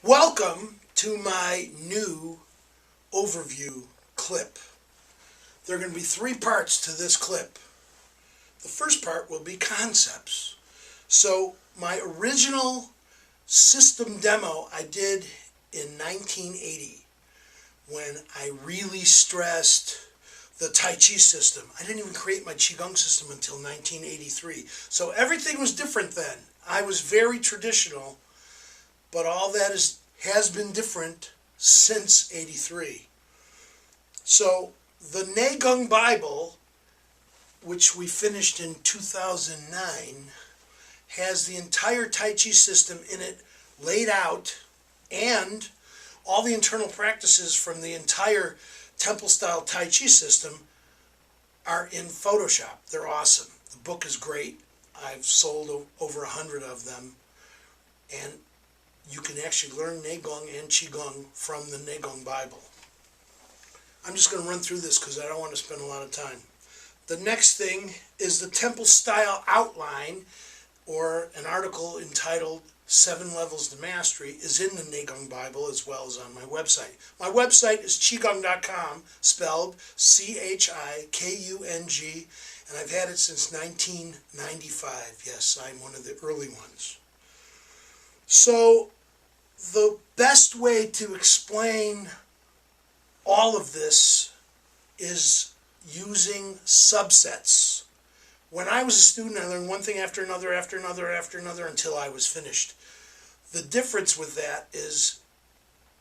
Welcome to my new overview clip. There are going to be three parts to this clip. The first part will be concepts. So my original system demo I did in 1980 when I really stressed the Tai Chi system. I didn't even create my Qigong system until 1983. So everything was different then. I was very traditional, but all that has been different since 83. So the Negung Bible, which we finished in 2009, has the entire Tai Chi system in it laid out, and all the internal practices from the entire temple-style Tai Chi system are in Photoshop. They're awesome. The book is great. I've sold over 100 of them, and you can actually learn Neigong and Qigong from the Neigong Bible. I'm just going to run through this because I don't want to spend a lot of time. The next thing is the temple style outline, or an article entitled 7 Levels to Mastery, is in the Neigong Bible as well as on my website. My website is qigong.com, spelled C-H-I-K-U-N-G, and I've had it since 1995. Yes, I'm one of the early ones. So the best way to explain all of this is using subsets. When I was a student, I learned one thing after another, after another, after another, until I was finished. The difference with that is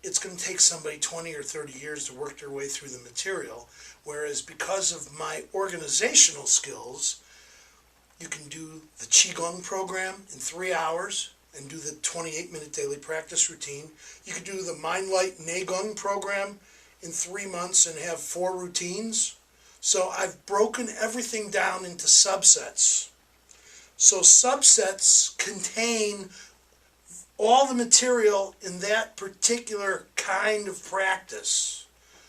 it's going to take somebody 20 or 30 years to work their way through the material, whereas because of my organizational skills, you can do the Qigong program in 3 hours and do the 28-minute daily practice routine. You could do the Mind Light Neigong program in 3 months and have 4 routines. So I've broken everything down into subsets. So subsets contain all the material in that particular kind of practice.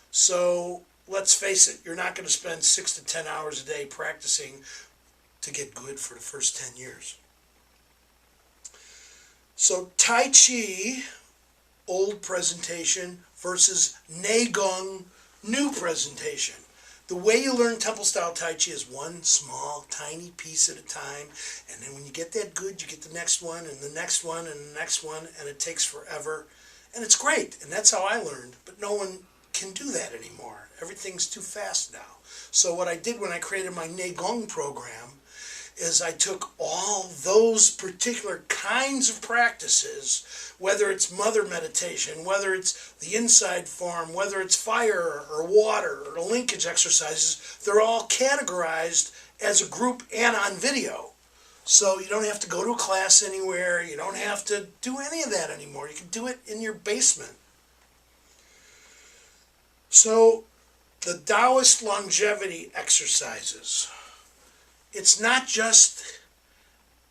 So let's face it, you're not going to spend 6 to 10 hours a day practicing to get good for the first 10 years. So Tai Chi, old presentation, versus Neigong, new presentation. The way you learn temple-style Tai Chi is one small, tiny piece at a time, and then when you get that good, you get the next one, and the next one, and the next one, and it takes forever. And it's great, and that's how I learned, but no one can do that anymore. Everything's too fast now. So what I did when I created my Neigong program is I took all those particular kinds of practices, whether it's mother meditation, whether it's the inside form, whether it's fire or water or linkage exercises, they're all categorized as a group and on video. So you don't have to go to a class anywhere, you don't have to do any of that anymore. You can do it in your basement. So the Taoist longevity exercises. It's not just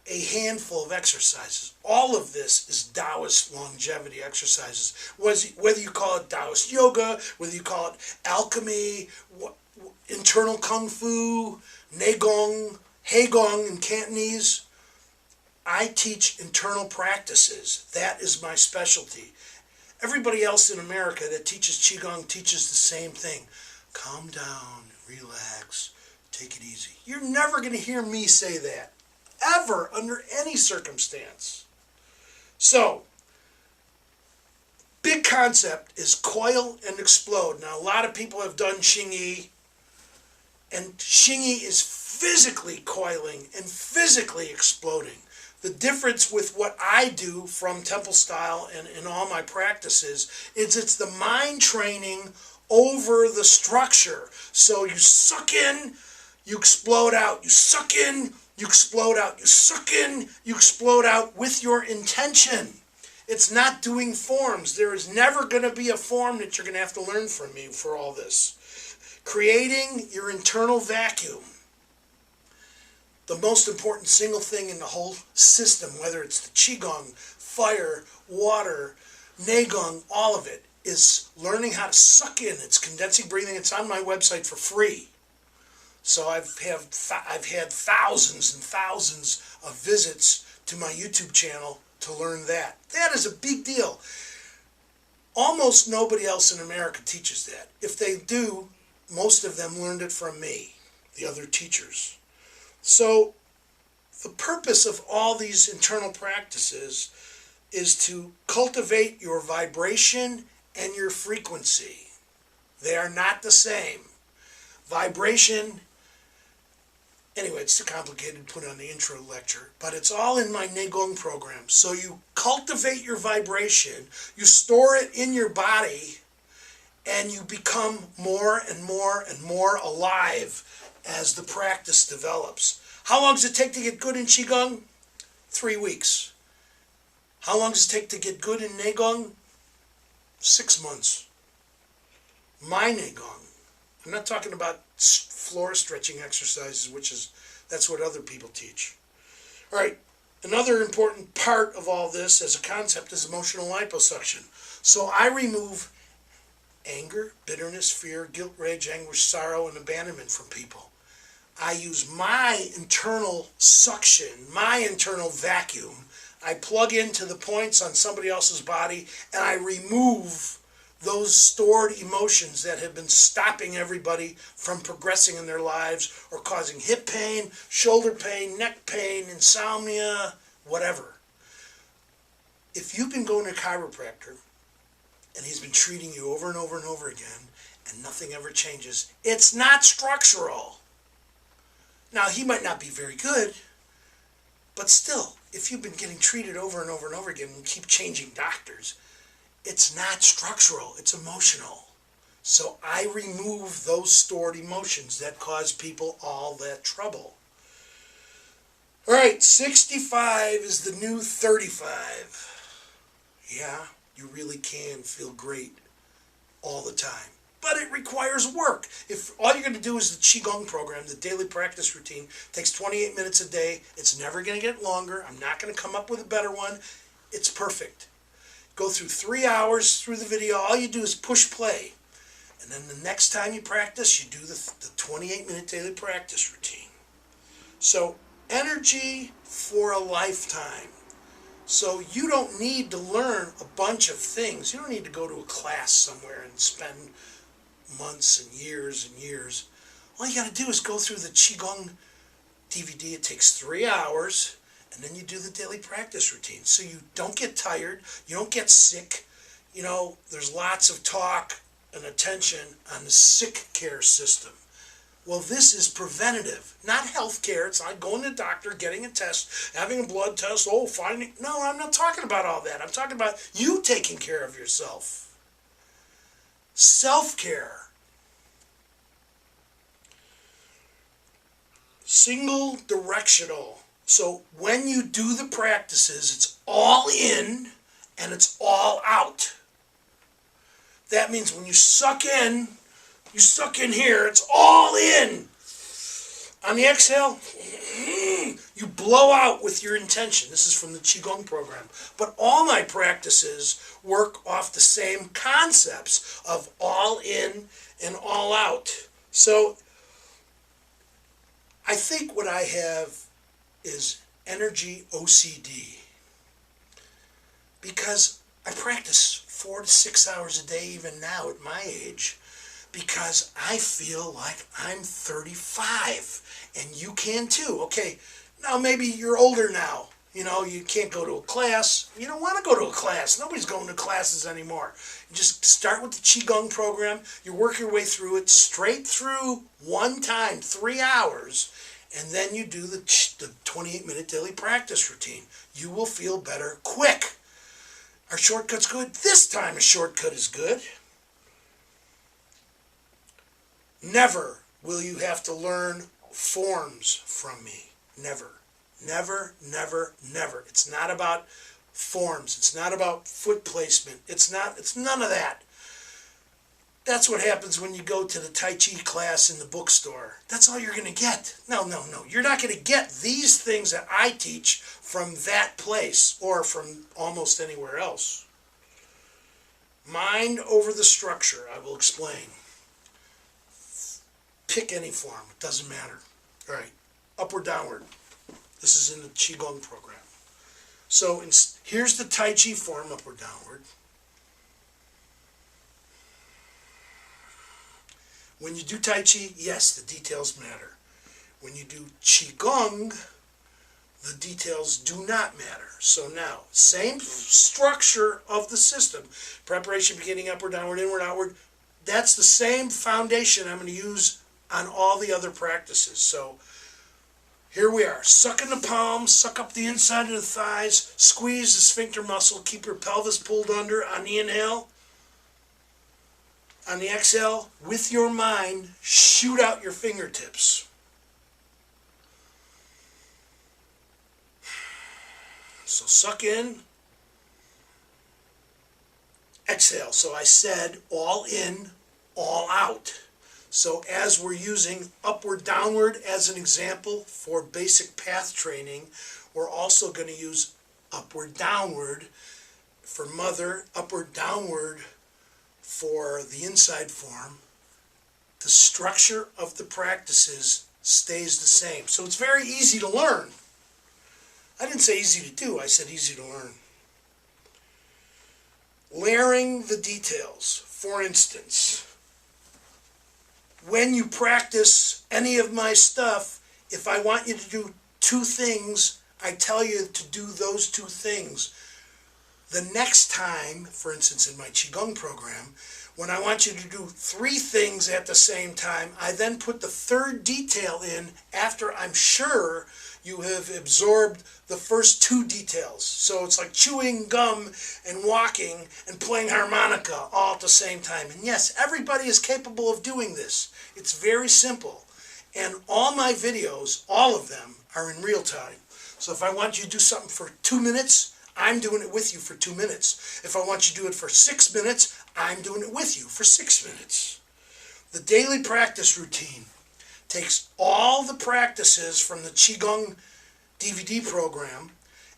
a handful of exercises. All of this is Taoist longevity exercises. Whether you call it Taoist yoga, whether you call it alchemy, internal kung fu, Neigong, Heigong in Cantonese, I teach internal practices. That is my specialty. Everybody else in America that teaches Qigong teaches the same thing. Calm down, relax. Take it easy. You're never going to hear me say that, ever, under any circumstance. So, big concept is coil and explode. Now, a lot of people have done Xingyi, and Xingyi is physically coiling and physically exploding. The difference with what I do from temple style and in all my practices is it's the mind training over the structure. So you suck in, you explode out. You suck in, you explode out. You suck in, you explode out with your intention. It's not doing forms. There is never going to be a form that you're going to have to learn from me for all this. Creating your internal vacuum. The most important single thing in the whole system, whether it's the Qigong, fire, water, Neigong, all of it, is learning how to suck in. It's condensing breathing. It's on my website for free. So I've had thousands and thousands of visits to my YouTube channel to learn that. That is a big deal. Almost nobody else in America teaches that. If they do, most of them learned it from me, the other teachers. So the purpose of all these internal practices is to cultivate your vibration and your frequency. They are not the same. Vibration, anyway, it's too complicated to put on the intro lecture, but it's all in my Qigong program. So you cultivate your vibration, you store it in your body, and you become more and more and more alive as the practice develops. How long does it take to get good in Qigong? 3 weeks. How long does it take to get good in Qigong? 6 months. My Qigong. I'm not talking about floor stretching exercises, that's what other people teach. All right, another important part of all this as a concept is emotional liposuction. So I remove anger, bitterness, fear, guilt, rage, anguish, sorrow, and abandonment from people. I use my internal suction, my internal vacuum. I plug into the points on somebody else's body and I remove those stored emotions that have been stopping everybody from progressing in their lives or causing hip pain, shoulder pain, neck pain, insomnia, whatever. If you've been going to a chiropractor and he's been treating you over and over and over again and nothing ever changes, it's not structural. Now, he might not be very good, but still, if you've been getting treated over and over and over again and keep changing doctors, it's not structural, it's emotional. So I remove those stored emotions that cause people all that trouble. All right, 65 is the new 35. Yeah, you really can feel great all the time. But it requires work. If all you're going to do is the Qigong program, the daily practice routine, takes 28 minutes a day. It's never going to get longer. I'm not going to come up with a better one. It's perfect. Go through 3 hours through the video. All you do is push play. And then the next time you practice, you do the 28-minute daily practice routine. So, energy for a lifetime. So you don't need to learn a bunch of things. You don't need to go to a class somewhere and spend months and years. All you got to do is go through the Qigong DVD. It takes 3 hours, and then you do the daily practice routine. So you don't get tired, you don't get sick. You know, there's lots of talk and attention on the sick care system. Well, this is preventative, not health care. It's not going to the doctor, getting a test, having a blood test, finding... No, I'm not talking about all that. I'm talking about you taking care of yourself. Self-care. Single directional. So when you do the practices, it's all in and it's all out. That means when you suck in here, it's all in. On the exhale, you blow out with your intention. This is from the Qigong program. But all my practices work off the same concepts of all in and all out. So I think what I have is energy OCD. Because I practice 4 to 6 hours a day even now at my age. Because I feel like I'm 35, and you can too. Okay, now maybe you're older now. You know, you can't go to a class. You don't want to go to a class. Nobody's going to classes anymore. You just start with the Qigong program. You work your way through it straight through one time, 3 hours, and then you do the 28-minute daily practice routine. You will feel better quick. Are shortcuts good? This time a shortcut is good. Never will you have to learn forms from me. Never. Never, never, never. It's not about forms. It's not about foot placement. It's none of that. That's what happens when you go to the Tai Chi class in the bookstore. That's all you're going to get. No. You're not going to get these things that I teach from that place or from almost anywhere else. Mind over the structure, I will explain. Pick any form, it doesn't matter. All right, upward, downward. This is in the Qigong program. So here's the Tai Chi form, upward, downward. When you do Tai Chi, yes, the details matter. When you do Qigong, the details do not matter. So now, same structure of the system. Preparation, beginning, upward, downward, inward, outward. That's the same foundation I'm going to use on all the other practices. So here we are. Suck in the palms, suck up the inside of the thighs, squeeze the sphincter muscle, keep your pelvis pulled under on the inhale. On the exhale, with your mind, shoot out your fingertips. So suck in, exhale. So I said all in, all out. So as we're using upward, downward as an example for basic path training, we're also going to use upward, downward for mother, upward, downward for the inside form. The structure of the practices stays the same. So it's very easy to learn. I didn't say easy to do, I said easy to learn. Layering the details. For instance, when you practice any of my stuff, if I want you to do 2 things, I tell you to do those 2 things. The next time, for instance in my Qigong program, when I want you to do 3 things at the same time, I then put the 3rd detail in after I'm sure you have absorbed the first 2 details. So it's like chewing gum and walking and playing harmonica all at the same time. And yes, everybody is capable of doing this. It's very simple. And all my videos, all of them, are in real time. So if I want you to do something for 2 minutes, I'm doing it with you for 2 minutes. If I want you to do it for 6 minutes, I'm doing it with you for 6 minutes. The daily practice routine takes all the practices from the Qigong DVD program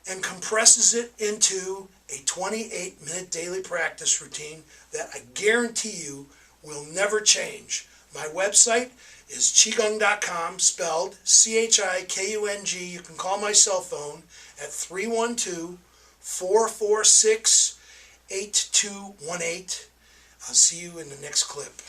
and compresses it into a 28-minute daily practice routine that I guarantee you will never change. My website is qigong.com, spelled C-H-I-K-U-N-G. You can call my cell phone at 312-446-8218. I'll see you in the next clip.